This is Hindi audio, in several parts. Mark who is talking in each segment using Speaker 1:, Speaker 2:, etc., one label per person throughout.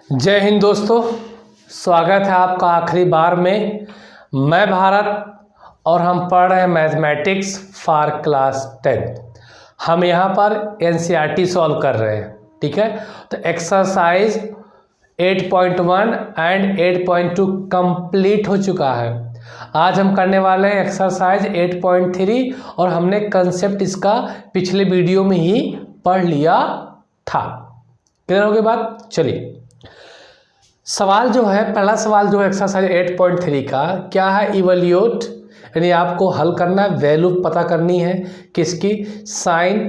Speaker 1: जय हिंद दोस्तों, स्वागत है आपका आखिरी बार में। मैं भारत और हम पढ़ रहे हैं मैथमेटिक्स फॉर क्लास 10। हम यहाँ पर एनसीईआरटी सॉल्व कर रहे हैं, ठीक है। तो एक्सरसाइज 8.1 एंड 8.2 कंप्लीट हो चुका है। आज हम करने वाले हैं एक्सरसाइज 8.3 और हमने कंसेप्ट इसका पिछले वीडियो में ही पढ़ लिया था। क्लियर हो गई बात? चलिए, सवाल जो है, पहला सवाल जो है एक्सरसाइज 8.3 का क्या है, इवैल्यूएट, यानी आपको हल करना है, वैल्यू पता करनी है किसकी, sine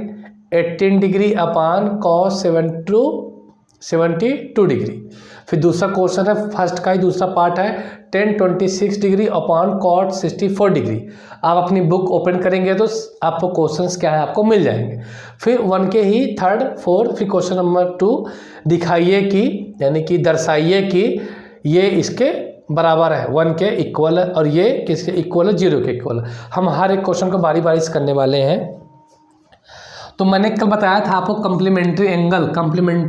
Speaker 1: 18 degree upon cos 72 degree. फिर दूसरा क्वेश्चन है, फर्स्ट का ही दूसरा पार्ट है, tan 26 degree upon cot 64 degree. आप अपनी बुक ओपन करेंगे तो आपको क्वेश्चंस क्या है आपको मिल जाएंगे। फिर 1 के ही थर्ड फोर्थ, फिर क्वेश्चन नंबर 2 दिखाइए कि, यानी कि दर्शाइए कि ये इसके बराबर है, 1 के इक्वल है और ये किसके इक्वल है, 0 के इक्वल है। हम हर एक क्वेश्चन को बारी बारी से करने वाले हैं। तो मैंने कल बताया था आपको कम्प्लीमेंट्री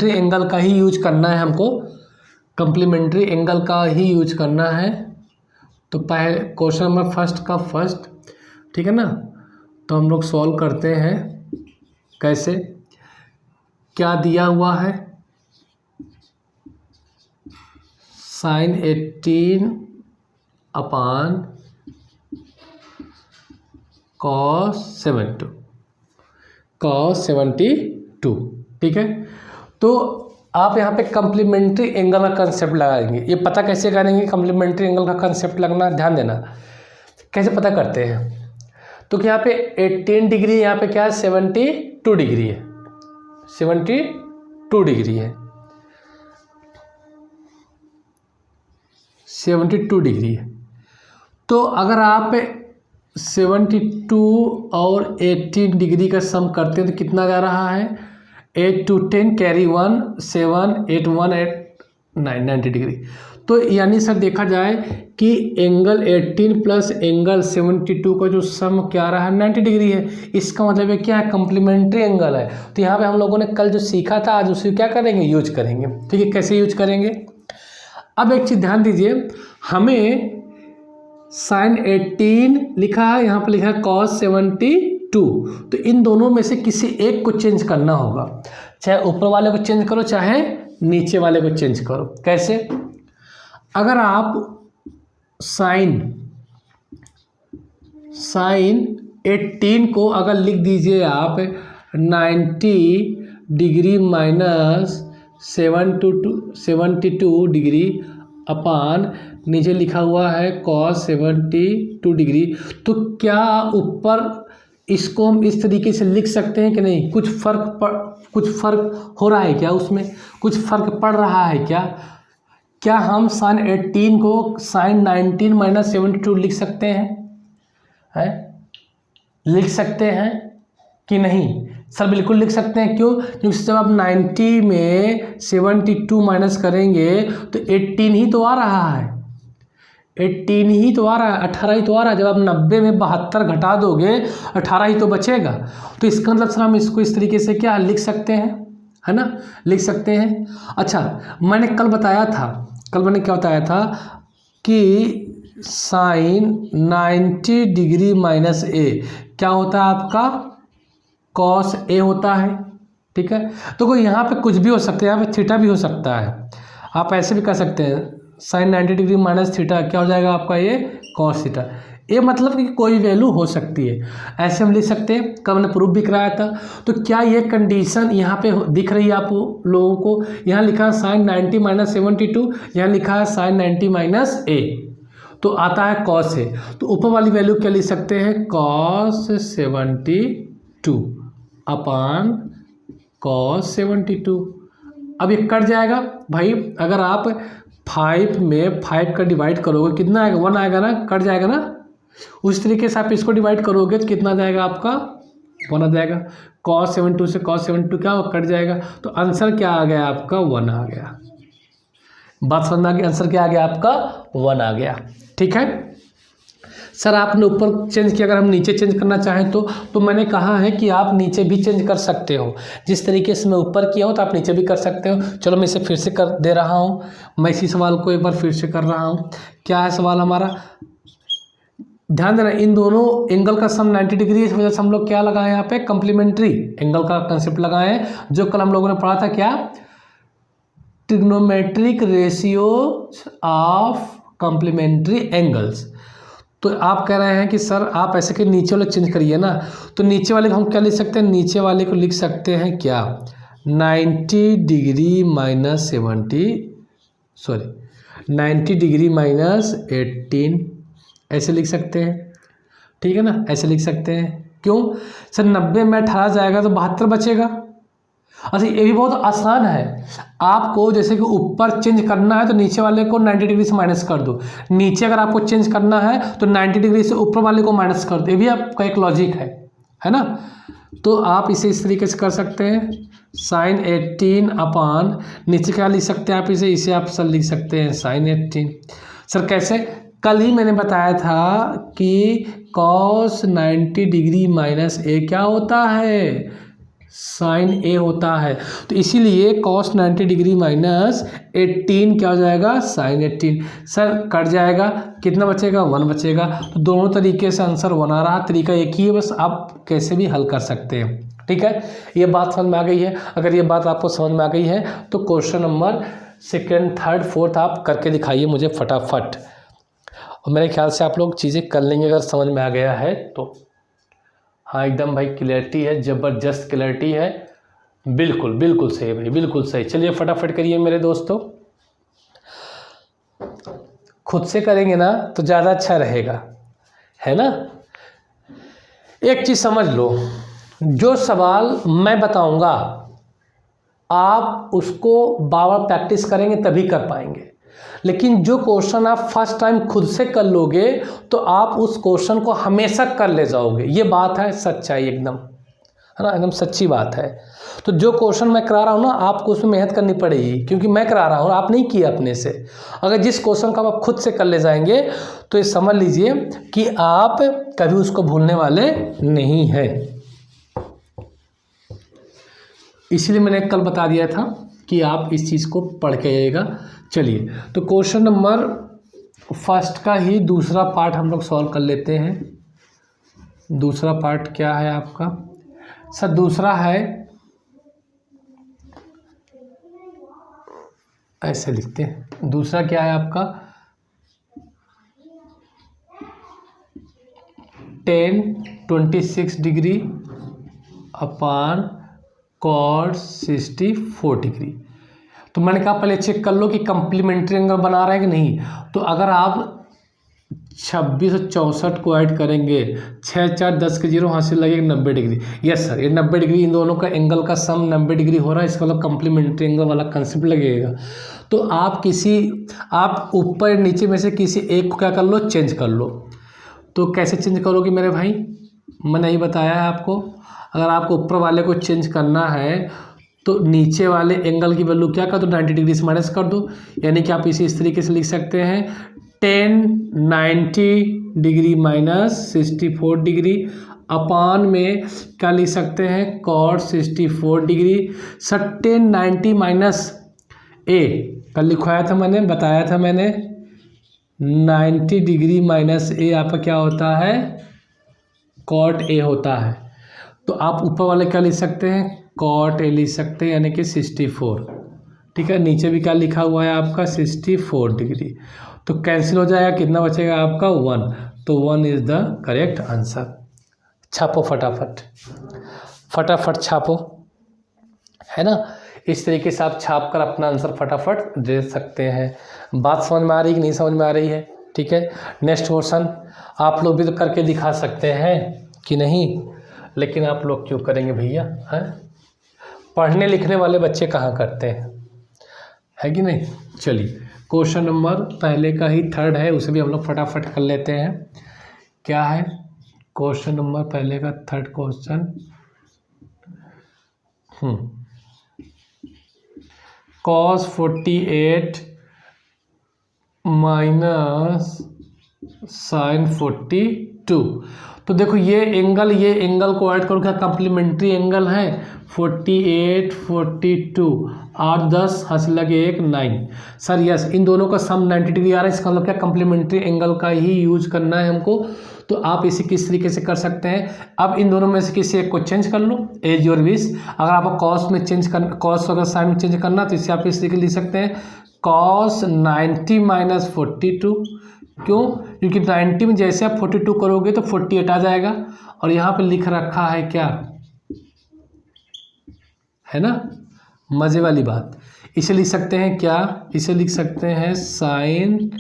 Speaker 1: एंगल का ही यूज करना है, हमको कम्प्लीमेंट्री एंगल का ही यूज करना है। तो पहले क्वेश्चन नंबर फर्स्ट का फर्स्ट, ठीक है ना। तो हम लोग सॉल्व करते हैं। कैसे, क्या दिया हुआ है, साइन 18 अपान कॉस 72, ठीक है। तो आप यहाँ पे कम्प्लीमेंट्री एंगल का कंसेप्ट लगाएंगे। ये पता कैसे करेंगे कम्प्लीमेंट्री एंगल का कंसेप्ट लगना, ध्यान देना कैसे पता करते हैं। तो यहाँ पे 18 डिग्री, यहाँ पे क्या है 72 डिग्री है, 72 डिग्री है, 72 डिग्री है। तो अगर आप 72 और 18 डिग्री का सम करते हैं तो कितना जा रहा है, 8 to 10 कैरी 1 7 8 1 8 9 90 डिग्री। तो यानी सर देखा जाए कि एंगल 18 प्लस एंगल 72 का जो सम क्या रहा है 90 डिग्री है। इसका मतलब है क्या है, कम्प्लीमेंट्री एंगल है। तो यहाँ पे हम लोगों ने कल जो सीखा था आज उसे क्या करेंगे, यूज करेंगे, ठीक है। कैसे यूज करेंगे, अब एक चीज़ ध्यान दीजिए, हमें साइन 18 लिखा है, यहाँ पर लिखा है कॉस 72। तो इन दोनों में से किसी एक को चेंज करना होगा, चाहे ऊपर वाले को चेंज करो चाहे नीचे वाले को चेंज करो। कैसे, अगर आप साइन 18 को अगर लिख दीजिए आप 90 डिग्री माइनस 72 डिग्री अपान नीचे लिखा हुआ है कॉस 72 डिग्री, तो क्या ऊपर इसको हम इस तरीके से लिख सकते हैं कि नहीं, कुछ फर्क हो रहा है क्या, उसमें कुछ फर्क पड़ रहा है क्या हम साइन 18 को साइन 19 माइनस 72 लिख सकते हैं, लिख सकते हैं कि नहीं? सर बिल्कुल लिख सकते हैं। क्यों? क्योंकि जब आप 90 में 72 माइनस करेंगे तो 18 ही तो आ रहा है, 18 ही तो आ रहा है, 18 ही तो आ रहा है। जब आप 90 में 72 घटा दोगे 18 ही तो बचेगा। तो इसका मतलब सर हम इसको इस तरीके से क्या लिख सकते हैं, है ना, लिख सकते हैं। अच्छा, मैंने कल मैंने क्या बताया था कि साइन 90 डिग्री माइनस ए क्या होता है आपका, कॉस ए होता है, ठीक है। तो कोई यहाँ पे कुछ भी हो सकता है, यहाँ पे थीटा भी हो सकता है। आप ऐसे भी कर सकते हैं, साइन 90 डिग्री माइनस थीटा क्या हो जाएगा आपका, ये कॉस थीटा। ये मतलब कि कोई वैल्यू हो सकती है, ऐसे हम लिख सकते हैं। कब हमने प्रूफ भी कराया था। तो क्या ये कंडीशन यहाँ पे दिख रही है आप लोगों को, यहाँ लिखा है साइन 90 माइनस 72, यहाँ लिखा है साइन 90 माइनस ए, तो आता है कॉस ए। तो ऊपर वाली वैल्यू क्या लिख सकते हैं, कॉस 72 अपान कॉस 72। अब ये कट जाएगा भाई, अगर आप 5 में 5 का डिवाइड करोगे कितना आएगा, 1 आएगा ना, कट जाएगा ना। उस तरीके से आप इसको डिवाइड करोगे तो कितना जाएगा आपका, 1 आ जाएगा। कॉस 72 से कॉस 72 क्या हो, कट जाएगा। तो आंसर क्या आ गया आपका, 1 आ गया। बात समझ में आ गई, आंसर क्या आ गया आपका, 1 आ गया, ठीक है। सर आपने ऊपर चेंज किया, अगर हम नीचे चेंज करना चाहें तो मैंने कहा है कि आप नीचे भी चेंज कर सकते हो। जिस तरीके से मैं ऊपर किया हूँ तो आप नीचे भी कर सकते हो। चलो मैं इसे फिर से कर दे रहा हूँ, मैं इसी सवाल को एक बार फिर से कर रहा हूँ। क्या है सवाल हमारा, ध्यान देना, इन दोनों एंगल का सम 90 डिग्री है, इस वजह से हम लोग क्या लगाए यहाँ पे, कम्प्लीमेंट्री एंगल का कंसेप्ट लगाए हैं, जो कल हम लोगों ने पढ़ा था क्या, trigonometric ratios of complementary angles. तो आप कह रहे हैं कि सर आप ऐसे कि नीचे वाले चेंज करिए ना, तो नीचे वाले को हम क्या लिख सकते हैं, नीचे वाले को लिख सकते हैं क्या, 90 डिग्री माइनस 90 डिग्री माइनस 18 ऐसे लिख सकते हैं, ठीक है ना, ऐसे लिख सकते हैं। क्यों सर, 90 में 18 जाएगा तो 72 बचेगा। अच्छा ये भी बहुत आसान है, आपको जैसे कि ऊपर चेंज करना है तो नीचे वाले को 90 डिग्री से माइनस कर दो, नीचे अगर आपको चेंज करना है तो 90 डिग्री से ऊपर वाले को माइनस कर दो, ये भी आपका एक लॉजिक है ना। तो आप इसे इस तरीके से कर सकते हैं, साइन 18 अपान, नीचे क्या लिख सकते हैं आप, इसे आप सर लिख सकते हैं साइन 18। सर कैसे, कल ही मैंने बताया था कि कॉस 90 डिग्री माइनस ए क्या होता है, साइन ए होता है, तो इसीलिए कॉस 90 डिग्री माइनस 18 क्या हो जाएगा, साइन 18। सर कट जाएगा, कितना बचेगा, 1 बचेगा। तो दोनों तरीके से आंसर 1 आ रहा, तरीका एक ही है, बस आप कैसे भी हल कर सकते हैं, ठीक है। ये बात समझ में आ गई है, अगर ये बात आपको समझ में आ गई है तो question number 2nd 3rd 4th आप करके दिखाइए मुझे फटाफट, और मेरे ख्याल से आप लोग चीज़ें कर लेंगे अगर समझ में आ गया है तो। हाँ एकदम भाई क्लैरिटी है, ज़बरदस्त क्लैरिटी है, बिल्कुल बिल्कुल सही भाई, बिल्कुल सही। चलिए फटाफट करिए मेरे दोस्तों, खुद से करेंगे ना तो ज़्यादा अच्छा रहेगा, है ना। एक चीज़ समझ लो, जो सवाल मैं बताऊंगा आप उसको बार बार प्रैक्टिस करेंगे तभी कर पाएंगे, लेकिन जो क्वेश्चन आप फर्स्ट टाइम खुद से कर लोगे तो आप उस क्वेश्चन को हमेशा कर ले जाओगे। ये बात है सच्चाई एकदम, है ना, एकदम सच्ची बात है। तो जो क्वेश्चन मैं करा रहा हूँ ना, आपको उसमें मेहनत करनी पड़ेगी, क्योंकि मैं करा रहा हूँ, आप नहीं किया अपने से। अगर जिस क्वेश्चन को आप खुद से कर ले जाएंगे तो ये समझ लीजिए कि आप कभी उसको भूलने वाले नहीं हैं। इसलिए मैंने कल बता दिया था कि आप इस चीज़ को पढ़ के आइएगा। चलिए तो क्वेश्चन नंबर फर्स्ट का ही दूसरा पार्ट हम लोग सॉल्व कर लेते हैं। दूसरा पार्ट क्या है आपका, सर दूसरा है, ऐसे लिखते हैं, दूसरा क्या है आपका, 10 डिग्री अपान कॉट 64 डिग्री। तो मैंने कहा पहले चेक कर लो कि कम्प्लीमेंट्री एंगल बना रहा है कि नहीं। तो अगर आप 26 और 64 को ऐड करेंगे, 6 4 10 के 0 हासिल लगेगा 90 डिग्री। यस सर, ये 90 डिग्री, इन दोनों का एंगल का सम 90 डिग्री हो रहा है, इसका मतलब कम्प्लीमेंट्री एंगल वाला कंसेप्ट लगेगा। तो आप ऊपर नीचे में से किसी एक को क्या कर लो, चेंज कर लो। तो कैसे चेंज करोगे मेरे भाई, मैंने नहीं बताया है आपको। अगर आपको ऊपर वाले को चेंज करना है तो नीचे वाले एंगल की वैल्यू क्या कर दो, 90 डिग्री से माइनस कर दो। यानी कि आप इसे इस तरीके से लिख सकते हैं, 90 डिग्री माइनस 64 डिग्री अपान में क्या लिख सकते हैं, कॉट 64 डिग्री। सर 90 माइनस ए कल लिखवाया था मैंने, बताया था मैंने, 90 डिग्री माइनस ए आपका क्या होता है, कॉट ए होता है। तो आप ऊपर वाले क्या लिख सकते हैं, कॉट ए लिख सकते हैं, यानी कि 64, ठीक है। नीचे भी क्या लिखा हुआ है आपका, 64 डिग्री। तो कैंसिल हो जाएगा, कितना बचेगा आपका, 1। तो 1 इज़ द करेक्ट आंसर। छापो फटाफट, फटाफट छापो, है ना। इस तरीके से आप छाप कर अपना आंसर फटाफट दे सकते हैं। बात समझ में आ रही कि नहीं समझ में आ रही है, ठीक है। नेक्स्ट क्वेश्चन आप लोग भी तो करके दिखा सकते हैं कि नहीं, लेकिन आप लोग क्यों करेंगे भैया, हैं। पढ़ने लिखने वाले बच्चे कहाँ करते हैं, है कि नहीं। चलिए क्वेश्चन नंबर पहले का ही 3rd है, उसे भी हम लोग फटाफट कर लेते हैं। क्या है क्वेश्चन नंबर पहले का 3rd question, cos 48 minus sign 42। तो देखो ये एंगल को ऐड करो, क्या कम्प्लीमेंट्री एंगल है 48 42 8 10 हंस लगे 1 9। सर यस, इन दोनों का सम 90 डिग्री आ रहा है, इसका मतलब क्या कम्प्लीमेंट्री एंगल का ही यूज करना है हमको। तो आप इसे किस तरीके से कर सकते हैं, अब इन दोनों में से किसी एक को चेंज कर लो, एज योर विश। अगर आपको कॉस में चेंज कर कॉस अगर साइन में चेंज करना तो इसे आप इस तरीके लिख सकते हैं कॉस 90 माइनस 42। क्यों? क्योंकि 90 में जैसे आप 42 करोगे तो 48 आ जाएगा, और यहाँ पे लिख रखा है क्या, है ना, मज़े वाली बात। इसे लिख सकते हैं क्या, इसे लिख सकते हैं साइन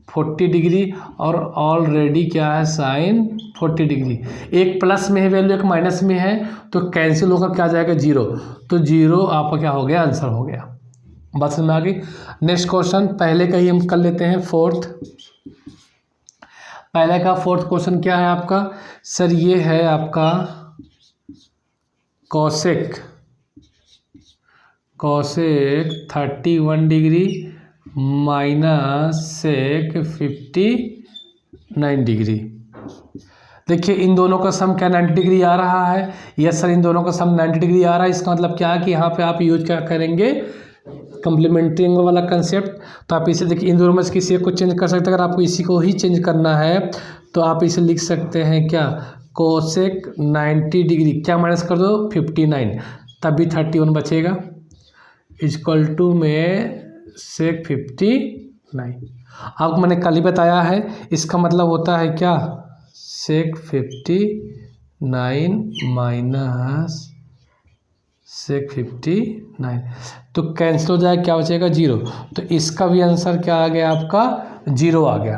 Speaker 1: 40 डिग्री, और ऑलरेडी क्या है साइन 40 डिग्री। एक प्लस में है वैल्यू, एक माइनस में है, तो कैंसिल होकर क्या आ जाएगा 0। तो 0 आपका क्या हो गया, आंसर हो गया। बात समझ में आ गई। नेक्स्ट क्वेश्चन पहले का ही हम कर लेते हैं, फोर्थ। पहले का फोर्थ क्वेश्चन क्या है आपका, सर ये है आपका cosec 31 degree minus sec 59 degree. देखिए इन दोनों का सम क्या 90 डिग्री आ रहा है, यस सर इन दोनों का सम 90 डिग्री आ रहा है। इसका मतलब क्या है कि यहाँ पे आप यूज क्या करेंगे, कम्प्लीमेंट्री एंगल वाला कंसेप्ट। तो आप इसे देखिए इन दोनों में से किसी एक को चेंज कर सकते हैं। अगर आपको इसी को ही चेंज करना है तो आप इसे लिख सकते हैं क्या, कोसेक 90 डिग्री क्या माइनस कर दो 59, तभी 31 बचेगा, इक्वल टू में सेक 59। आपको मैंने कल ही बताया है, इसका मतलब होता है क्या, सेक 59 माइनस सेक 59। तो कैंसिल हो जाए, क्या बचेगा 0। तो इसका भी आंसर क्या आ गया आपका 0 आ गया,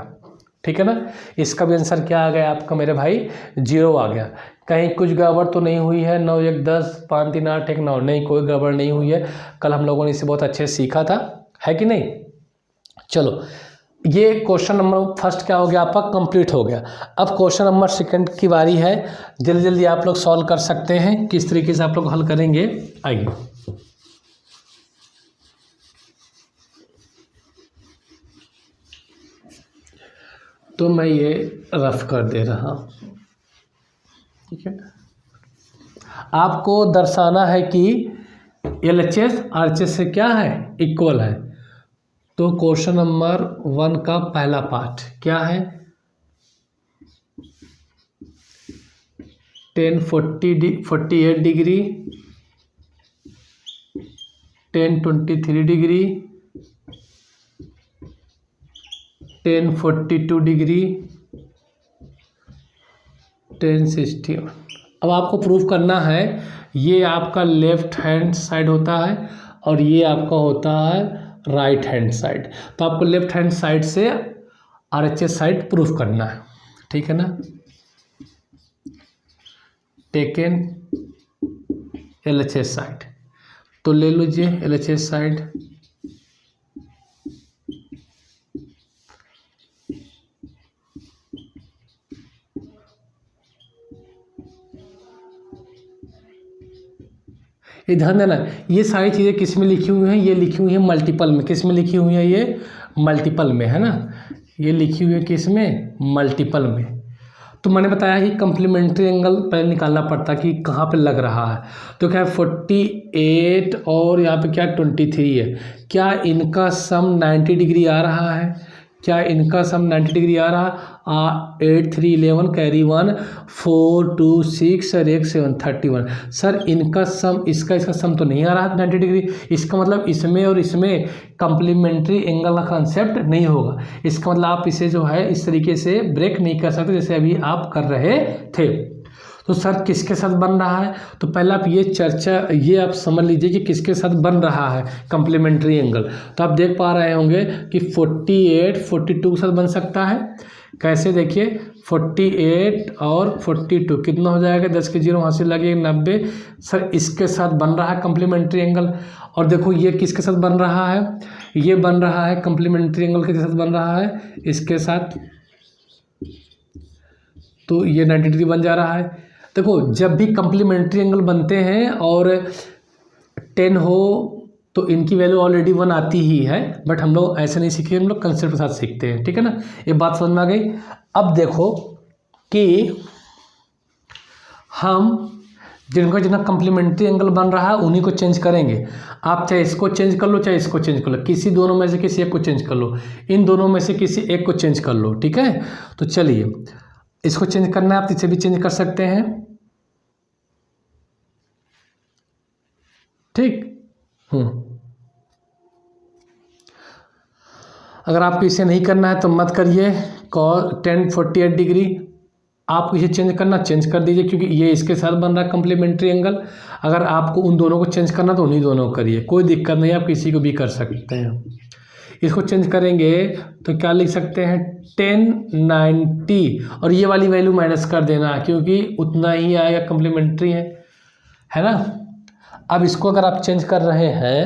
Speaker 1: ठीक है ना। इसका भी आंसर क्या आ गया आपका मेरे भाई 0 आ गया। कहीं कुछ गड़बड़ तो नहीं हुई है, 9 1 10 5 3 8 1 9, नहीं कोई गड़बड़ नहीं हुई है। कल हम लोगों ने इसे बहुत अच्छे से सीखा था, है कि नहीं। चलो ये क्वेश्चन नंबर फर्स्ट क्या हो गया आपका, कंप्लीट हो गया। अब क्वेश्चन नंबर सेकंड की बारी है। जल्दी जल्दी आप लोग सॉल्व कर सकते हैं, किस तरीके से आप लोग हल करेंगे, आइए। तो मैं ये रफ कर दे रहा हूँ, ठीक है। आपको दर्शाना है कि LHS RHS से क्या है, इक्वल है। तो क्वेश्चन नंबर 1 का पहला पार्ट क्या है, 48 डिग्री 23 डिग्री 42 डिग्री 61। अब आपको प्रूफ करना है, ये आपका लेफ्ट हैंड साइड होता है और ये आपका होता है राइट हैंड साइड। तो आपको लेफ्ट हैंड साइड से RHS साइड प्रूफ करना है, ठीक है ना। टेकन LHS साइड, तो ले लीजिए LHS साइड। ये ध्यान देना, ये सारी चीज़ें किस में लिखी हुई हैं, ये लिखी हुई हैं मल्टीपल में। किस में लिखी हुई हैं, ये मल्टीपल में, है ना। ये लिखी हुई है किस में, मल्टीपल में। तो मैंने बताया कि कम्प्लीमेंट्री एंगल पहले निकालना पड़ता कि कहाँ पे लग रहा है। तो क्या है 48 और यहाँ पे क्या 23 है, क्या इनका सम 90 डिग्री आ रहा है, क्या इनका सम 90 डिग्री आ रहा, 8 3 11 कैरी 1 4 2 6 और 1 7 31। सर इनका सम इसका सम तो नहीं आ रहा 90 डिग्री, इसका मतलब इसमें और इसमें कम्प्लीमेंट्री एंगल का कंसेप्ट नहीं होगा। इसका मतलब आप इसे जो है इस तरीके से ब्रेक नहीं कर सकते जैसे अभी आप कर रहे थे। तो सर किसके साथ बन रहा है, तो पहले आप ये आप समझ लीजिए कि किसके साथ बन रहा है कम्प्लीमेंट्री एंगल। तो आप देख पा रहे होंगे कि 48 42 के साथ बन सकता है। कैसे, देखिए 48 और 42 कितना हो जाएगा, 10 के 0 वहाँ से लगे 90। सर इसके साथ बन रहा है कम्प्लीमेंट्री एंगल। और देखो ये किसके साथ बन रहा है, ये बन रहा है कम्प्लीमेंट्री एंगल के साथ बन रहा है, इसके साथ। तो ये 90 डिग्री बन जा रहा है। देखो जब भी कम्प्लीमेंट्री एंगल बनते हैं और 10 हो तो इनकी वैल्यू ऑलरेडी 1 आती ही है, बट हम लोग ऐसे नहीं सीखे, हम लोग कंसेप्ट के साथ सीखते हैं, ठीक है ना। ये बात समझ में आ गई। अब देखो कि हम जिनका जितना कम्प्लीमेंट्री एंगल बन रहा है उन्हीं को चेंज करेंगे। आप चाहे इसको चेंज कर लो चाहे इसको चेंज कर लो, किसी दोनों में से किसी एक को चेंज कर लो, इन दोनों में से किसी एक को चेंज कर लो, ठीक है। तो चलिए इसको चेंज करना है, आप इसे भी चेंज कर सकते हैं, ठीक। अगर आपको इसे नहीं करना है तो मत करिए। tan 48 डिग्री आपको इसे चेंज करना, चेंज कर दीजिए, क्योंकि ये इसके साथ बन रहा है कम्प्लीमेंट्री एंगल। अगर आपको उन दोनों को चेंज करना तो उन्हीं दोनों को करिए, कोई दिक्कत नहीं, आप किसी को भी कर सकते हैं। इसको चेंज करेंगे तो क्या लिख सकते हैं, 1090, और ये वाली वैल्यू माइनस कर देना क्योंकि उतना ही आएगा, कम्प्लीमेंट्री है ना। अब इसको अगर आप चेंज कर रहे हैं,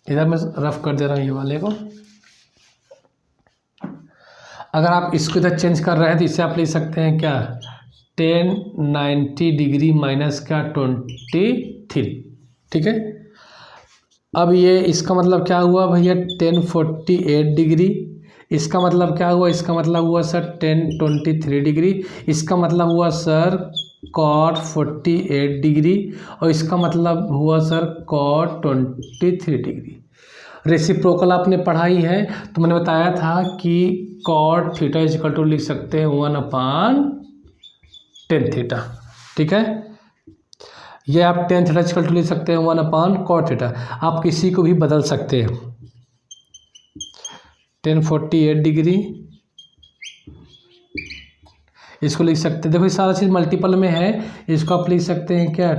Speaker 1: इधर मैं रफ कर दे रहा हूँ ये वाले को, अगर आप इसको इधर चेंज कर रहे हैं तो इससे आप ले सकते हैं क्या, 1090 डिग्री माइनस क्या 23, ठीक है। अब ये इसका मतलब क्या हुआ भैया, 1048 डिग्री, इसका मतलब क्या हुआ, इसका मतलब हुआ सर 1023 डिग्री, इसका मतलब हुआ सर cot 48 डिग्री, और इसका मतलब हुआ सर cot 23 डिग्री। रेसिप्रोकल आपने पढ़ाई है तो मैंने बताया था कि cot थीटा इक्वल टू लिख सकते हैं 1/tan थीटा, ठीक है। ये आप tan थीटा इक्वल टू लिख सकते हैं 1/cot थीटा, आप किसी को भी बदल सकते हैं। 1048 डिग्री इसको लिख सकते हैं, देखो ये सारा चीज़ मल्टीपल में है, इसको आप लिख सकते हैं क्या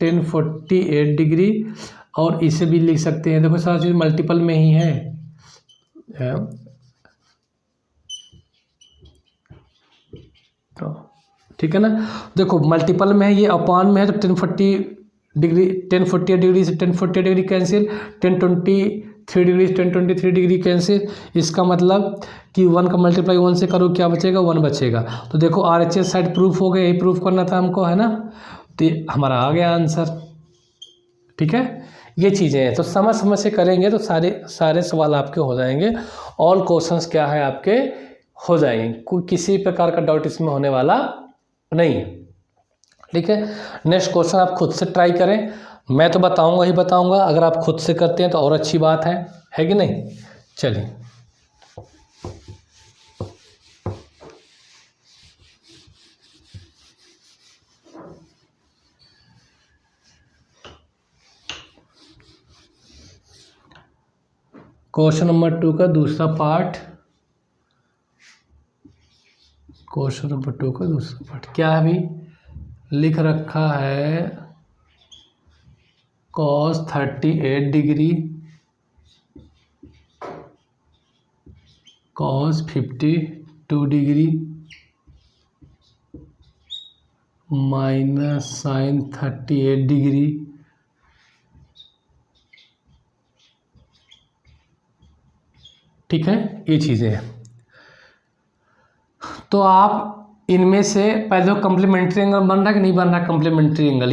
Speaker 1: 1048 डिग्री, और इसे भी लिख सकते हैं, देखो सारा चीज़ मल्टीपल में ही है। तो ठीक है ना, देखो मल्टीपल में है, ये अपॉन में है, तो 1048 डिग्री से 1048 डिग्री कैंसिल, 1023 डिग्री से 1023 डिग्री कैंसिल। इसका मतलब कि 1 का मल्टीप्लाई 1 से करो, क्या बचेगा, 1 बचेगा। तो देखो RHS साइड प्रूफ हो गया, यही प्रूफ करना था हमको, है ना। तो हमारा आ गया आंसर, ठीक है। ये चीज़ें हैं, तो समझ समझ से करेंगे तो सारे सवाल आपके हो जाएंगे, ऑल क्वेश्चंस क्या है आपके हो जाएंगे, कोई किसी प्रकार का डाउट इसमें होने वाला नहीं है, ठीक है। नेक्स्ट क्वेश्चन आप खुद से ट्राई करें, मैं तो बताऊंगा ही बताऊंगा, अगर आप खुद से करते हैं तो और अच्छी बात है कि नहीं। चलिए क्वेश्चन नंबर 2 का दूसरा पार्ट, क्वेश्चन नंबर 2 का दूसरा पार्ट क्या है, अभी लिख रखा है cos 38 degree cos 52 degree minus sin 38 degree, ठीक है। ये चीज़ें हैं, तो आप इनमें से पहले कम्प्लीमेंट्री एंगल बन रहा है कि नहीं बन रहा है, कम्प्लीमेंट्री एंगल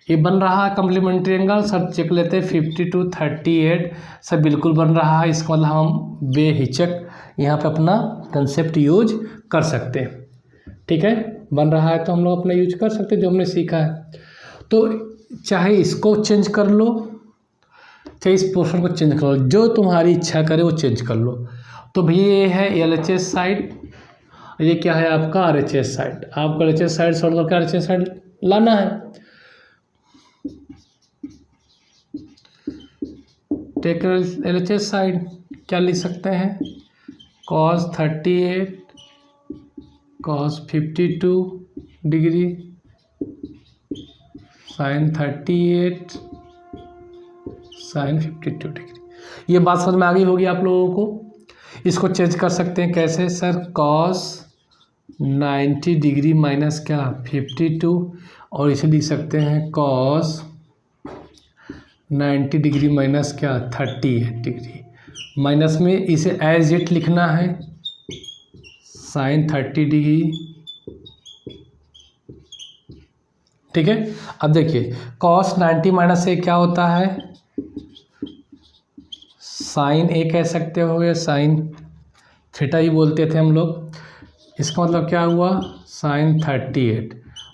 Speaker 1: ये बन रहा है कम्प्लीमेंट्री एंगल, सर चेक लेते हैं 52 38 सर बिल्कुल बन रहा है। इसका मतलब हम बेहिचक यहाँ पे अपना कंसेप्ट यूज कर सकते हैं, ठीक है। बन रहा है तो हम लोग अपना यूज कर सकते हैं जो हमने सीखा है। तो चाहे इसको चेंज कर लो चाहे इस पोर्शन को चेंज कर लो, जो तुम्हारी इच्छा करे वो चेंज कर लो। तो भैया ये है LHS साइड, ये क्या है आपका RHS साइड, आपको LHS साइड सॉल्व करके RHS साइड लाना है। टेक LHS साइड, क्या लिख सकते हैं, cos 38 cos 52 degree sin 38 sin 52 degree. ये बात समझ में आ गई होगी आप लोगों को। इसको चेंज कर सकते हैं कैसे सर, cos 90 डिग्री माइनस क्या 52, और इसे लिख सकते हैं cos 90 डिग्री माइनस क्या 38 डिग्री, माइनस में इसे एज इट लिखना है sin 30 डिग्री, ठीक है। अब देखिए cos 90 माइनस से क्या होता है साइन ए कह सकते हो या साइन थीटा ही बोलते थे हम लोग। इसका मतलब क्या हुआ, साइन 38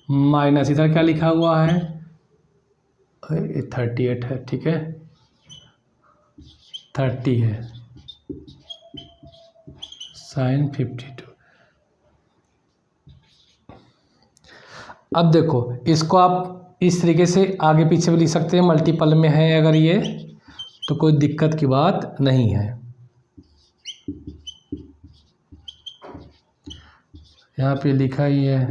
Speaker 1: माइनस इधर क्या लिखा हुआ है, 38 है, ठीक है 30 है, साइन 52। अब देखो इसको आप इस तरीके से आगे पीछे भी लिख सकते हैं, मल्टीपल में है अगर ये तो कोई दिक्कत की बात नहीं है। यहाँ पे लिखा ही है।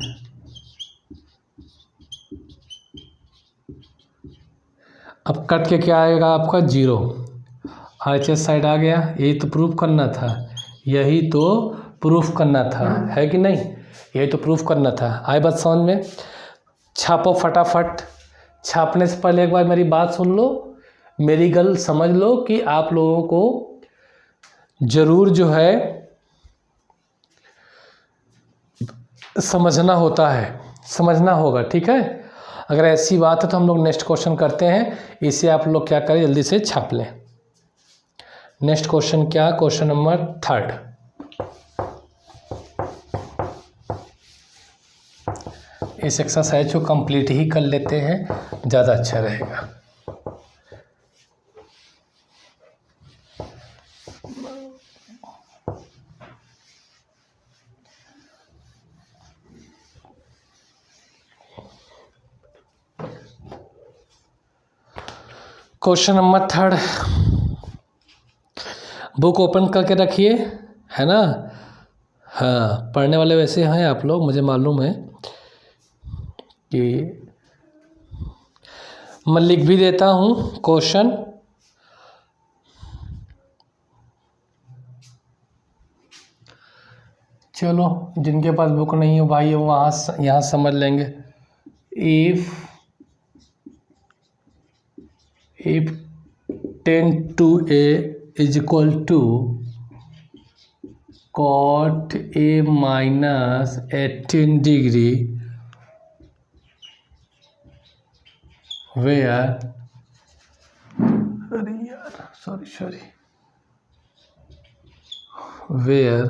Speaker 1: अब कट के क्या आएगा आपका 0, RHS साइड आ गया। यही तो प्रूफ करना था, यही तो प्रूफ करना था, है कि नहीं, यही तो प्रूफ करना था। आए बात समझ में, छापो फटाफट। छापने से पहले एक बार मेरी बात सुन लो, मेरी गल समझ लो कि आप लोगों को ज़रूर जो है समझना होता है, समझना होगा, ठीक है। अगर ऐसी बात है तो हम लोग नेक्स्ट क्वेश्चन करते हैं, इसे आप लोग क्या करें जल्दी से छाप लें। नेक्स्ट क्वेश्चन क्या, क्वेश्चन नंबर 3। इस एक्सरसाइज को कंप्लीट ही कर लेते हैं, ज़्यादा अच्छा रहेगा। क्वेश्चन नंबर 3, बुक ओपन करके रखिए, है ना। हाँ, पढ़ने वाले वैसे हैं आप लोग, मुझे मालूम है कि मैं लिख भी देता हूँ क्वेश्चन। चलो जिनके पास बुक नहीं है भाई वो वहाँ यहाँ समझ लेंगे। if 10/2a is equal to cot a minus 18 degree where where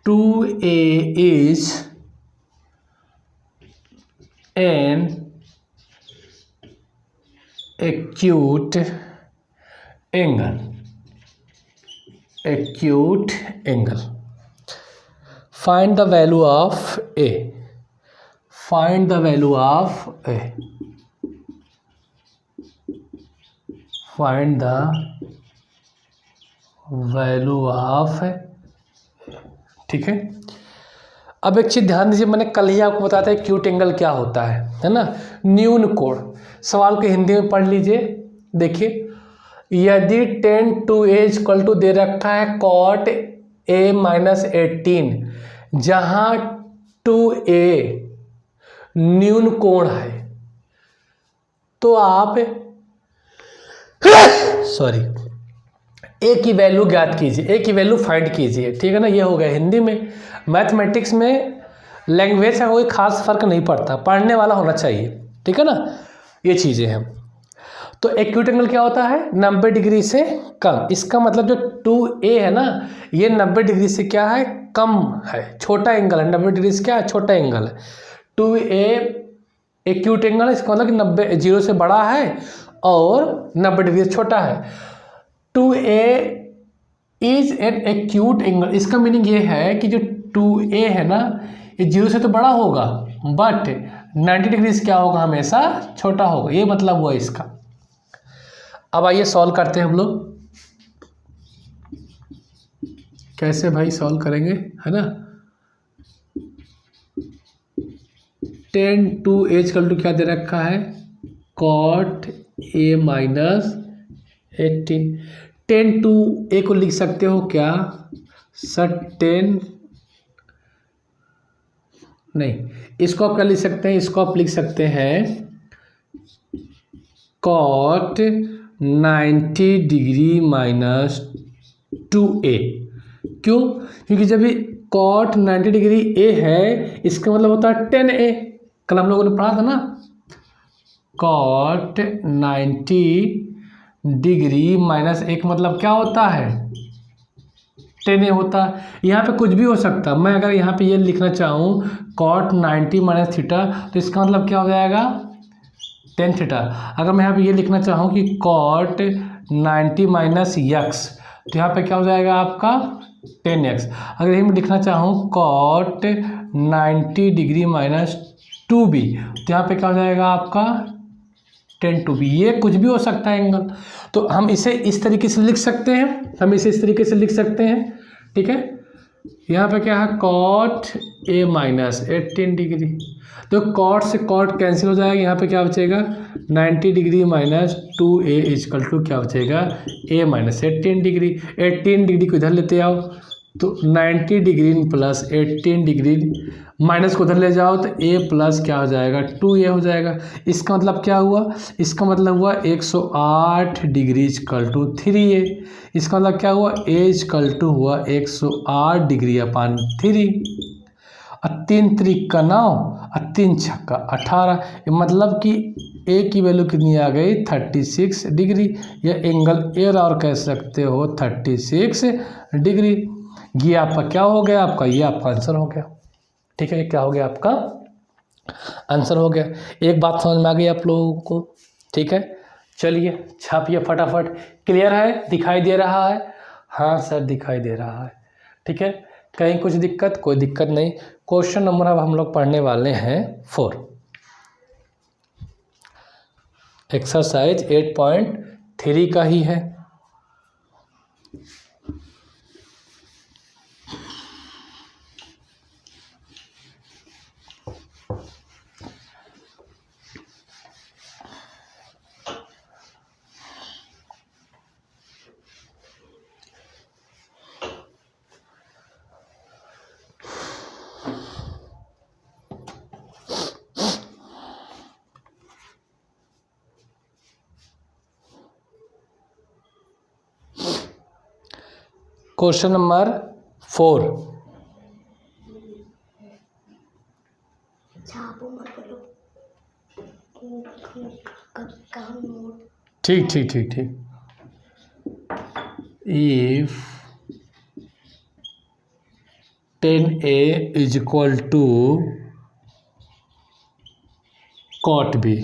Speaker 1: 2a is an acute angle, find the value of a, find the value of a, find the value of a, ठीक है। अब एक चीज़ ध्यान दीजिए, मैंने कल ही आपको बताया था एक्यूट एंगल क्या होता है ना, न्यून कोण। सवाल को हिंदी में पढ़ लीजिए, देखिए, यदि 10/2a = दे रखा है cot a - 18, जहाँ 2a न्यून कोण है, तो आप ए की वैल्यू ज्ञात कीजिए, ए की वैल्यू फाइंड कीजिए, ठीक है ना। ये हो गया हिंदी में। मैथमेटिक्स में लैंग्वेज का कोई खास फर्क नहीं पड़ता, पढ़ने वाला होना चाहिए, ठीक है ना। ये चीज़ें हैं। तो एक्यूट एंगल क्या होता है, 90 डिग्री से कम। इसका मतलब जो 2a है ना, ये 90 डिग्री से क्या है, कम है, छोटा एंगल है। 90 डिग्री से क्या है, छोटा एंगल है। 2a एक्यूट एंगल, इसका मतलब कि 90 0 से बड़ा है और 90 डिग्री से छोटा है। 2a is an acute angle, इसका मीनिंग ये है कि जो 2a है ना, ये 0 से तो बड़ा होगा बट 90 डिग्री से क्या होगा, हमेशा छोटा होगा। ये मतलब हुआ इसका। अब आइए सॉल्व करते हैं हम लोग। कैसे भाई सॉल्व करेंगे, है ना। 10/2a = क्या दे रखा है, cot a - 18। 10/2a को लिख सकते हो क्या सर, 10 नहीं, इसको आप क्या लिख सकते हैं, इसको आप लिख सकते हैं cot 90 डिग्री - 2a। क्यों, क्योंकि जब ये cot 90 डिग्री a है, इसका मतलब होता है 10a। कल हम लोगों ने पढ़ा था ना, cot 90 डिग्री माइनस 1 मतलब क्या होता है, 10a होता है। यहाँ पे कुछ भी हो सकता है। मैं अगर यहाँ पे ये लिखना चाहूँ cot 90 माइनस थीटा, तो इसका मतलब क्या हो जाएगा, 10 थीटा। अगर मैं यहाँ पे ये लिखना चाहूँ कि cot 90 माइनस यक्स, तो यहाँ पे क्या हो जाएगा आपका 10x। अगर यही मैं लिखना चाहूँ cot 90 डिग्री माइनस 2b, तो यहाँ पे क्या हो जाएगा आपका 10 2b। ये कुछ भी हो सकता है एंगल, तो हम इसे इस तरीके से लिख सकते हैं, हम इसे इस तरीके से लिख सकते हैं, ठीक है। यहाँ पे क्या है, cot a माइनस 18 डिग्री, तो cot से cot कैंसिल हो जाएगा, यहाँ पे क्या बचेगा 90 degree minus 2a is equal to क्या बचेगा a माइनस 18 डिग्री। 18 डिग्री को इधर लेते आओ, तो 90 डिग्री प्लस 18 डिग्री माइनस को उधर ले जाओ, तो a प्लस क्या हो जाएगा 2a हो जाएगा। इसका मतलब क्या हुआ, इसका मतलब हुआ 108 डिग्री इजकल टू 3a। इसका मतलब क्या हुआ, a इजकल टू हुआ 108 डिग्री अपान 3। और 3 त्रिक का 9 और 3 छक्का 18, मतलब कि a की वैल्यू कितनी आ गई 36 डिग्री, या एंगल ए और कह सकते हो 36 डिग्री। ये आपका क्या हो गया, आपका ये आपका आंसर हो गया, ठीक है। ये क्या हो गया, आपका आंसर हो गया। एक बात समझ में आ गई आप लोगों को, ठीक है। चलिए छापिए फटाफट। क्लियर है, दिखाई दे रहा है, हाँ सर दिखाई दे रहा है, ठीक है। कहीं कुछ दिक्कत, कोई दिक्कत नहीं। क्वेश्चन नंबर अब हम लोग पढ़ने वाले हैं 4, एक्सरसाइज 8.3 का ही है। क्वेश्चन नंबर 4, ठीक ठीक ठीक ठीक। If 10a is equal to cot b,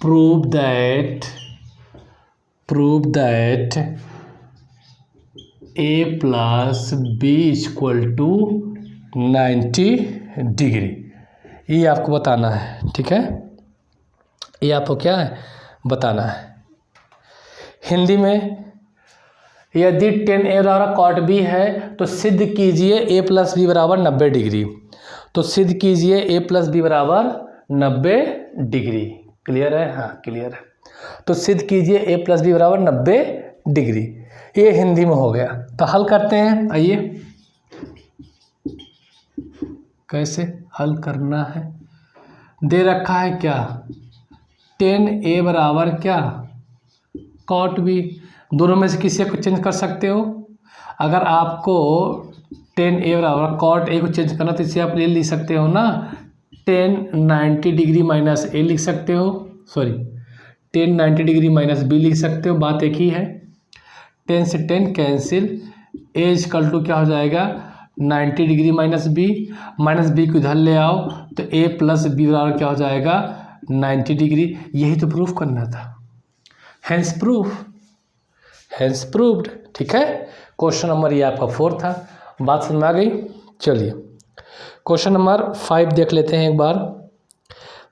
Speaker 1: prove that a plus b equal to 90 degree. ये आपको बताना है, ठीक है। ये आपको क्या है बताना है। हिंदी में यदि 10a बराबर cot b है तो सिद्ध कीजिए a प्लस बी बराबर 90 डिग्री। तो सिद्ध कीजिए a प्लस बी बराबर 90 डिग्री। क्लियर है, हाँ क्लियर है। तो सिद्ध कीजिए a प्लस बी बराबर 90 डिग्री। ये हिंदी में हो गया। तो हल करते हैं, आइए कैसे हल करना है। दे रखा है क्या, 10a बराबर क्या cot b, दोनों में से किसी को चेंज कर सकते हो। अगर आपको 10a बराबर cot a को चेंज करना, तो इसे आप ले लिख सकते हो ना, 10 90 डिग्री माइनस a लिख सकते हो, सॉरी 10 90 डिग्री माइनस b लिख सकते हो, बात एक ही है। 10 से 10 कैंसिल, a इक्वल टू क्या हो जाएगा 90 डिग्री माइनस b को इधर ले आओ, तो a प्लस बी बराबर क्या हो जाएगा 90 डिग्री। यही तो प्रूफ करना था, हैंस प्रूव्ड, ठीक है। क्वेश्चन नंबर ये आपका 4 था। बात समझ में आ गई। चलिए क्वेश्चन नंबर 5 देख लेते हैं एक बार,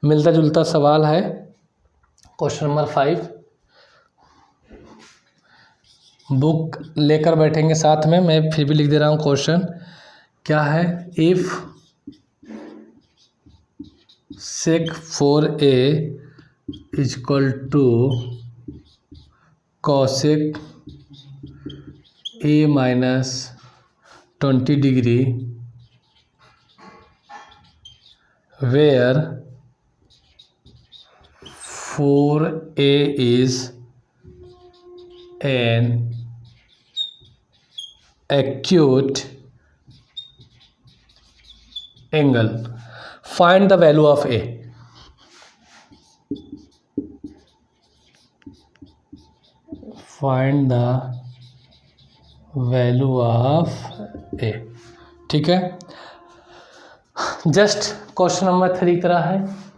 Speaker 1: मिलता जुलता सवाल है। क्वेश्चन नंबर 5, बुक लेकर बैठेंगे साथ में, मैं फिर भी लिख दे रहा हूँ क्वेश्चन क्या है। If sec 4a equal to cosec a minus 20 degree where 4a is an acute angle, find the value of a। Find the value of a. ठीक है, जस्ट क्वेश्चन नंबर 3 की तरह है।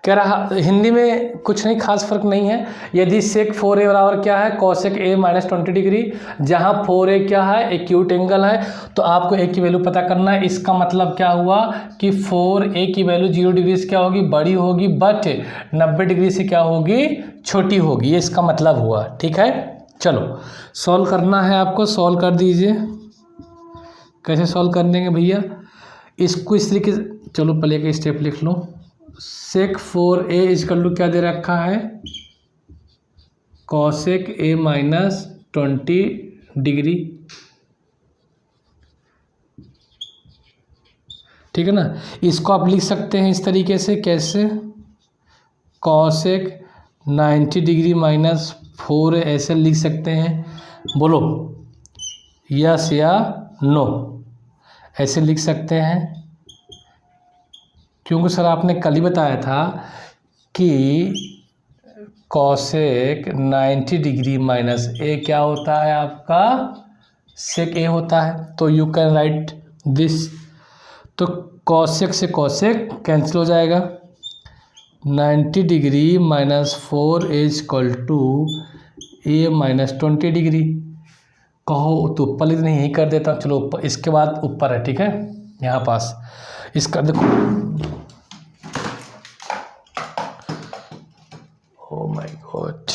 Speaker 1: कह रहा हिंदी में कुछ नहीं, खास फर्क नहीं है। यदि सेक 4a बराबर क्या है, कॉसेक a माइनस 20 डिग्री, जहाँ 4a क्या है, एक्यूट एंगल है, तो आपको a की वैल्यू पता करना है। इसका मतलब क्या हुआ कि 4a की वैल्यू 0 डिग्री से क्या होगी, बड़ी होगी, बट 90 डिग्री से क्या होगी, छोटी होगी। ये इसका मतलब हुआ। ठीक है, चलो सॉल्व करना है आपको, सॉल्व कर दीजिए। कैसे सॉल्व कर देंगे भैया इसको, इस तरीके से। चलो पहले एक स्टेप लिख लो। सेक 4a इजकल टू क्या दे रखा है, कॉसेक a माइनस 20 डिग्री। ठीक है ना, इसको आप लिख सकते हैं इस तरीके से। कैसे, कॉसेक 90 डिग्री माइनस 4 ऐसे लिख सकते हैं। बोलो यस या नो, ऐसे लिख सकते हैं। क्योंकि सर आपने कल ही बताया था कि कॉसेक 90 डिग्री माइनस ए क्या होता है आपका, सेक ए होता है। तो यू कैन राइट दिस। तो कॉसेक से कॉसेक कैंसिल हो जाएगा। 90 degree minus 4 is equal to A minus 20 degree. कहो तो ऊपर लिख नहीं, यही कर देता। चलो ऊपर, इसके बाद ऊपर है। ठीक है, यहाँ पास इसका देखो। ओ माय गॉड,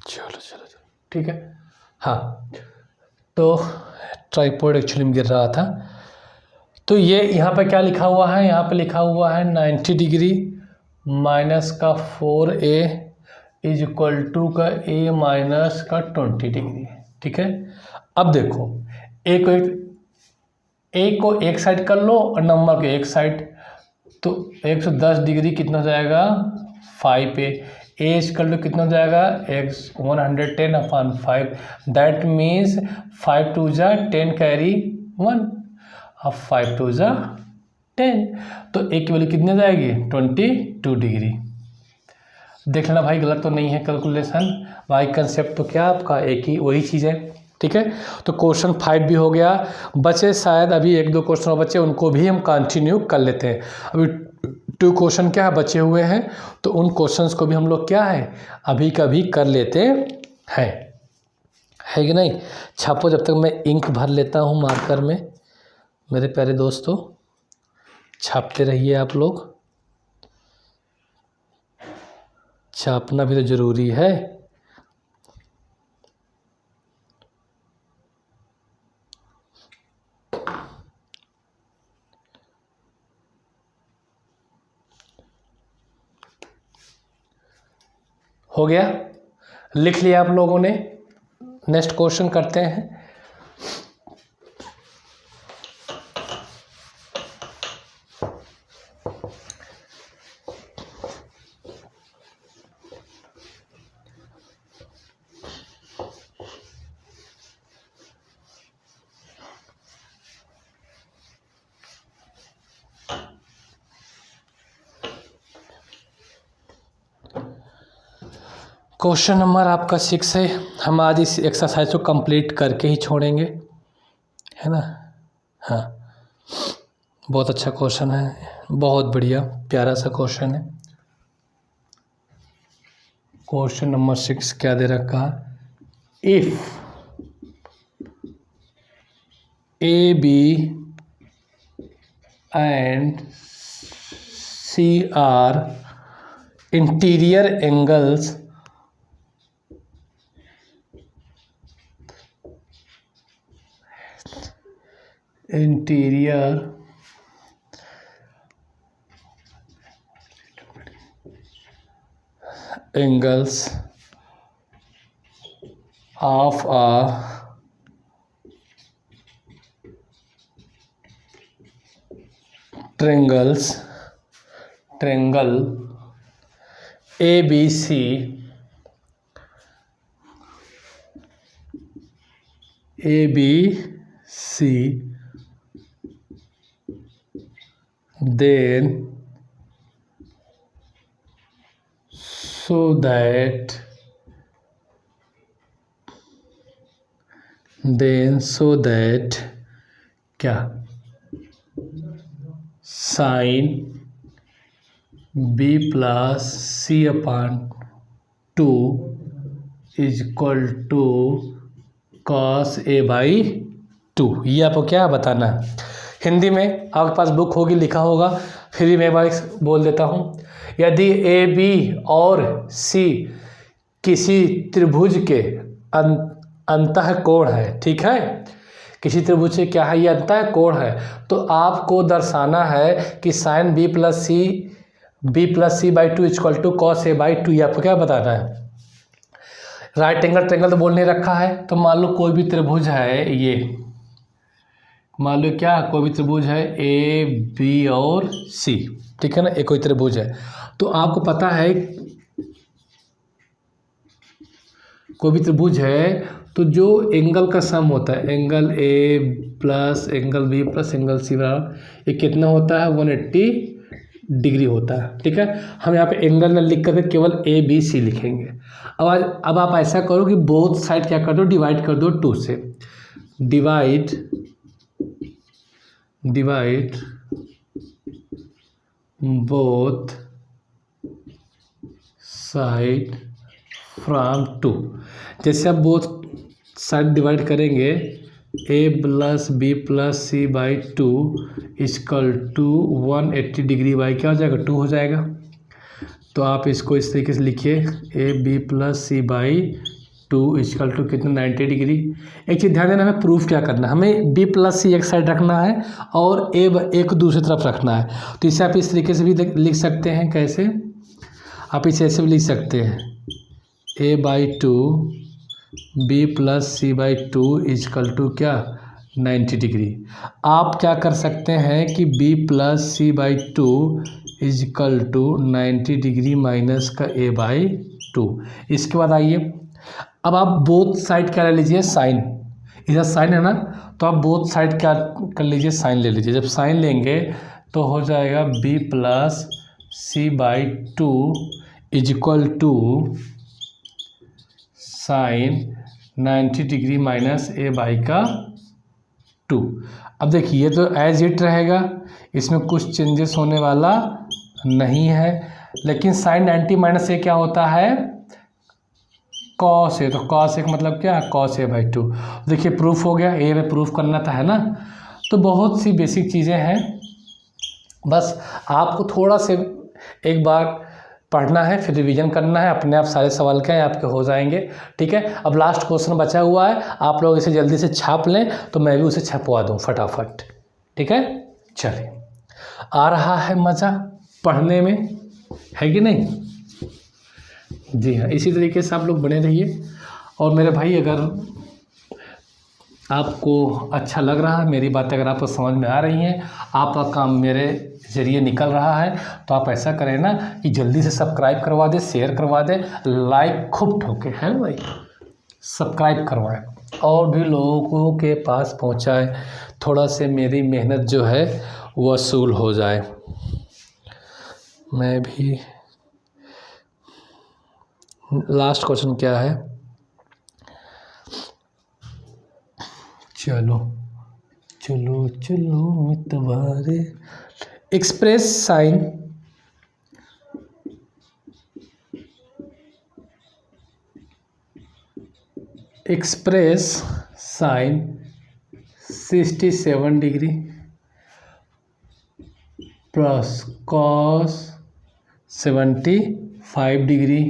Speaker 1: चलो ठीक है। हाँ, तो ट्राइपॉड एक्चुअली में गिर रहा था। तो ये यहाँ पे क्या लिखा हुआ है, यहाँ पे लिखा हुआ है 90 डिग्री माइनस का 4a इज इक्वल टू का a माइनस का 20 डिग्री। ठीक है, अब देखो ए को एक साइड कर लो और नंबर को एक साइड। तो 110 डिग्री कितना हो जाएगा, 5a। ए इक्वल टू कितना हो जाएगा, x 110 upon 5। That means 5 two जा 10 कैरी 1, अब 5 टू जा 10। तो ए की वैल्यू कितनी जाएगी, 22 डिग्री। देख लेना भाई, गलत तो नहीं है कैलकुलेशन भाई। कंसेप्ट तो क्या आपका एक ही वही चीज़ है। ठीक है, तो क्वेश्चन 5 भी हो गया। बचे शायद अभी 1-2 क्वेश्चन और बचे, उनको भी हम कंटिन्यू कर लेते हैं। अभी 2 क्वेश्चन क्या है बचे हुए हैं, तो उन क्वेश्चंस को भी हम लोग क्या है अभी कभी कर लेते हैं, है कि नहीं। छापो, जब तक मैं इंक भर लेता हूँ मार्कर में। मेरे प्यारे दोस्तों, छापते रहिए आप लोग, छापना भी तो ज़रूरी है। हो गया, लिख लिया आप लोगों ने। नेक्स्ट क्वेश्चन करते हैं। क्वेश्चन नंबर आपका 6 है। हम आज इस एक्सरसाइज को कंप्लीट करके ही छोड़ेंगे, है ना। हाँ, बहुत अच्छा क्वेश्चन है, बहुत बढ़िया प्यारा सा क्वेश्चन है। क्वेश्चन नंबर 6 क्या दे रखा है, if A B and C are interior angles angles of a triangle ABC then so that क्या sine B plus C upon 2 is equal to cos A by 2। ये आपको क्या बताना है हिंदी में। आपके पास बुक होगी, लिखा होगा, फिर मैं एक बार बोल देता हूँ। यदि AB और C किसी त्रिभुज के अंतःकोण है, ठीक है, किसी त्रिभुज से क्या है, ये अंतःकोण है, तो आपको दर्शाना है कि sine B plus C by 2 equal to cos A by 2। ये आपको क्या बताना है। राइट एंगल ट्रायंगल तो बोल नहीं रखा है, तो मान लो कोई भी त्रिभुज है, ये मान लो क्या, कोई भी त्रिभुज है AB और C, ठीक है ना, एक कोई त्रिभुज है, तो आपको पता है कोई भी त्रिभुज है तो जो एंगल का सम होता है, angle A plus angle B plus angle C बराबर, ये कितना होता है, 180 डिग्री होता है, ठीक है। हम यहाँ पे एंगल न लिख करके केवल ABC लिखेंगे। अब आप ऐसा करो कि बोथ साइड क्या कर दो, डिवाइड कर दो 2 से। Divide both side from 2। जैसे आप बोथ साइड डिवाइड करेंगे, A plus B plus C by 2 equal to 180 degree by क्या हो जाएगा, 2 हो जाएगा। तो आप इसको इस तरीके से लिखिए, AB plus C by 2 equal to कितना, 90 डिग्री। एक चीज़ ध्यान देना, हमें प्रूफ क्या करना है, हमें B प्लस C एक साइड रखना है और A एक दूसरी तरफ रखना है। तो इसे आप इस तरीके से भी लिख सकते हैं। कैसे, आप इसे ऐसे भी लिख सकते हैं, A by 2 B plus C by 2 equal to क्या, 90 डिग्री। आप क्या कर सकते हैं कि B plus C by 2 equal to 90 degree minus का A बाई 2। इसके बाद आइए, अब आप बोथ साइड क्या ले लीजिए, साइन, इधर साइन है ना, तो आप बोथ साइड क्या कर लीजिए, साइन ले लीजिए। जब साइन लेंगे तो हो जाएगा B plus C by 2 equal to sine 90 degree minus A by का 2। अब देखिए, ये तो एज इट रहेगा, इसमें कुछ चेंजेस होने वाला नहीं है, लेकिन साइन 90 माइनस A क्या होता है, कॉस A। तो कॉस A का मतलब क्या है, कॉस A बाई 2। देखिए प्रूफ हो गया, A में प्रूफ करना था, है ना। तो बहुत सी बेसिक चीज़ें हैं, बस आपको थोड़ा से एक बार पढ़ना है, फिर रिवीजन करना है, अपने आप सारे सवाल क्या है आपके हो जाएंगे, ठीक है। अब लास्ट क्वेश्चन बचा हुआ है, आप लोग इसे जल्दी से छाप लें तो मैं भी उसे छपवा दूँ फटाफट, ठीक है। चलिए, आ रहा है मज़ा पढ़ने में, है कि नहीं। जी हाँ, इसी तरीके से आप लोग बने रहिए। और मेरे भाई, अगर आपको अच्छा लग रहा है, मेरी बातें अगर आपको समझ में आ रही हैं, आपका काम मेरे ज़रिए निकल रहा है, तो आप ऐसा करें ना कि जल्दी से सब्सक्राइब करवा दें, शेयर करवा दें, लाइक खूब ठोके, है भाई, सब्सक्राइब करवाएं और भी लोगों के पास पहुंचाएं, थोड़ा से मेरी मेहनत जो है वसूल हो जाए। मैं भी, लास्ट क्वेश्चन क्या है, चलो चलो चलो मितवारे, express sine express sine 67 degree plus cos 75 degree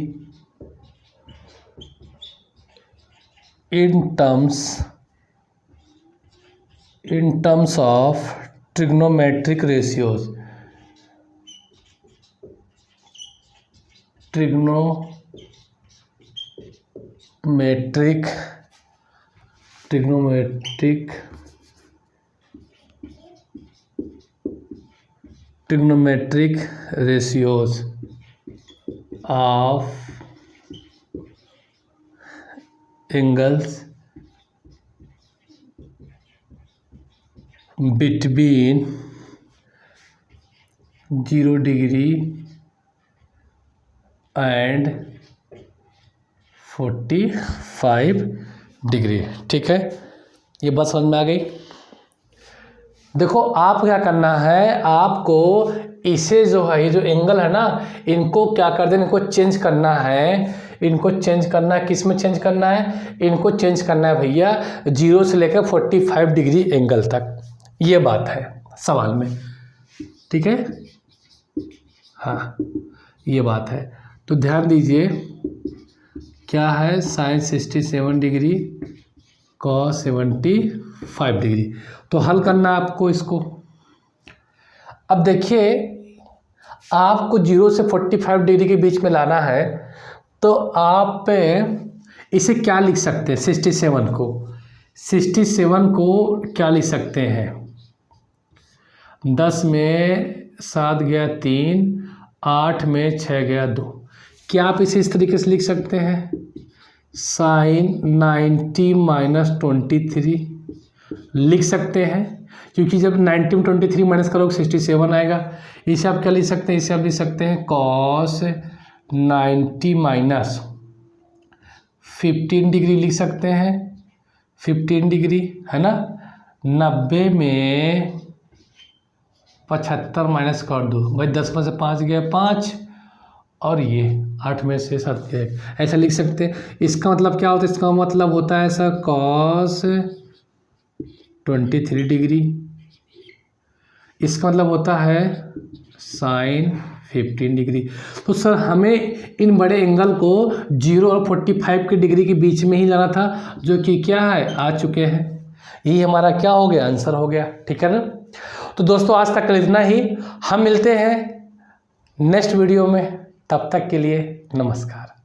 Speaker 1: in terms of trigonometric ratios, trigonometric trigonometric ratios of angles between 0 degree and 45 degree. ठीक है, ये बात समझ में आ गई। देखो आप क्या करना है, आपको इसे जो है, ये जो एंगल है ना, इनको क्या कर देना, इनको चेंज करना है। इनको चेंज करना है, किस में चेंज करना है, इनको चेंज करना है भैया 0 से लेकर 45 डिग्री एंगल तक। ये बात है सवाल में। ठीक है, हाँ ये बात है। तो ध्यान दीजिए क्या है, साइन 67 डिग्री कॉस 75 डिग्री। तो हल करना आपको इसको। अब देखिए आपको 0 से 45 डिग्री के बीच में लाना है, तो आप इसे क्या लिख सकते हैं, 67 को क्या लिख सकते हैं, 10 में 7 गया 3, 8 में 6 गया 2। क्या आप इसे इस तरीके से लिख सकते हैं, साइन 90 माइनस 23 लिख सकते हैं, क्योंकि जब 90 में 23 माइनस करोगे 67 आएगा। इसे आप क्या लिख सकते हैं, इसे आप लिख सकते हैं कॉस 90 माइनस 15 डिग्री लिख सकते हैं, 15 डिग्री है ना। 90 में 75 माइनस कर दो भाई, 10 में से 5 गया 5, और ये 8 में से 7 गया, ऐसा लिख सकते हैं। इसका मतलब क्या होता है, इसका मतलब होता है ऐसा कॉस 23 डिग्री, इसका मतलब होता है साइन 15 डिग्री। तो सर हमें इन बड़े एंगल को 0 और 45 के डिग्री के बीच में ही लाना था, जो कि क्या है, आ चुके हैं। यही हमारा क्या हो गया, आंसर हो गया। ठीक है ना। तो दोस्तों आज तक इतना ही, हम मिलते हैं नेक्स्ट वीडियो में, तब तक के लिए नमस्कार।